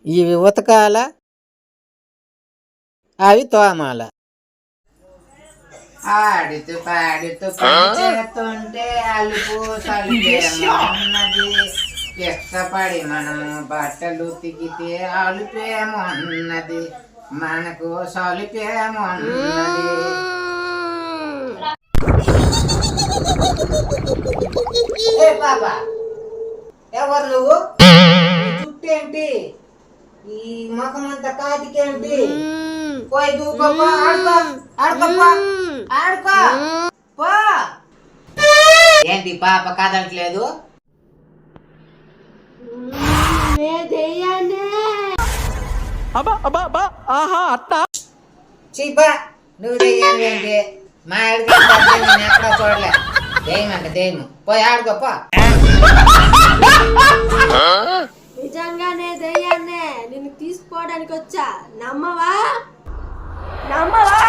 ఇవి ఉతకాల, అవి తోమాల. ఆడుతూ పాడుతూ పని చేస్తుంటే అలుపు సలుపేమన్నది. ఇష్టపడి మనము బట్టలు ఉతికితే అలుపేమో అన్నది, మనకు సలుపేమో అన్నది. ఏ పాపా, ఎవరు నువ్వు? చుట్టేంటి, ఈ ముఖమంతా కాటికేంటి? పోయి దూకోపో, ఆడుకో ఆడుకోపో ఆడుకో పో. ఏంటి పాప కదలట్లేదు? చీపా, నువ్వు దెయ్యాలి. మా ఆడికి నేను ఎక్కడో చూడలే. దెయ్యమంట దెయ్యము, పోయి ఆడుకోపో. నిజంగానే దయ్యాన్నే నిన్ను తీసుకోవడానికి వచ్చా, నమ్మవా? నమ్మవా?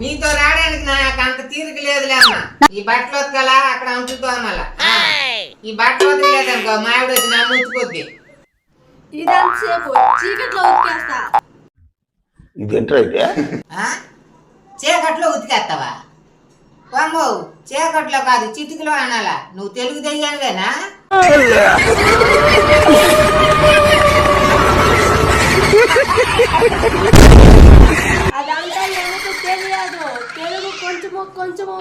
నీతో రావడానికి నాకు అంత తీరిక లేదులే అమ్మా. ఈ బట్టలు ఉతకాల, అక్కడ ఉంచుతో మళ్ళా. ఈ బట్టలు ఉతకలేదనుకో మా ఆవిడ వచ్చి నా ముచ్చిపోద్ది. ఇదంతసేపు చీకట్లో ఉతికేస్తా. చీకట్లో ఉతికేస్తావా? అమ్మో, చీకట్లో కాదు చిటికలో అనాలా. నువ్వు తెలుగు దెయ్యానివేనా? అదంతా எனக்கு తెలియదు, తెలుగు కొంచెము కొంచెము.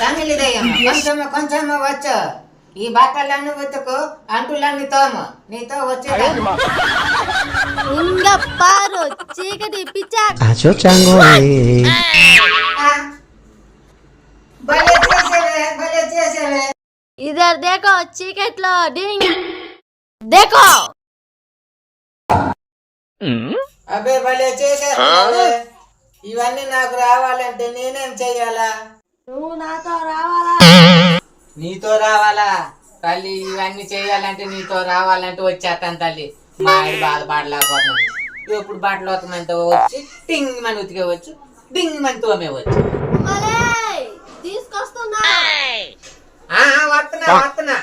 తమిళ దయ్యం కొంచెము కొంచెము వచ్చు. ఈ బట్టలన్నీ ఉతుకు, అంటులన్నీ తోము, నీతో వచ్చేదా? ఇంగ పారు చీకటి పిచ్చా. భలే చేసేవే, భలే చేసేవే. ఇదర్ దేకో, చీకట్లో డింగ్ దేకో. అబ్బే భలే చేసేస్తావే. ఇవన్నీ నాకు రావాలంటే నేనేం చెయ్యాలా? నువ్వు నాతో రావాలా? నీతో రావాలా తల్లి? ఇవన్నీ చేయాలంటే నీతో రావాలంటే వచ్చేస్తాను తల్లి. మా ఆవిడ బాధపడలేకపోతున్నాను. ఎప్పుడు బట్టలు ఉతకమంటే వచ్చి టింగ్ మని ఉతికేవచ్చు, డింగ్ మని తోమేవచ్చు. తీసుకొస్తున్నా. వస్తున్నా వస్తున్నా.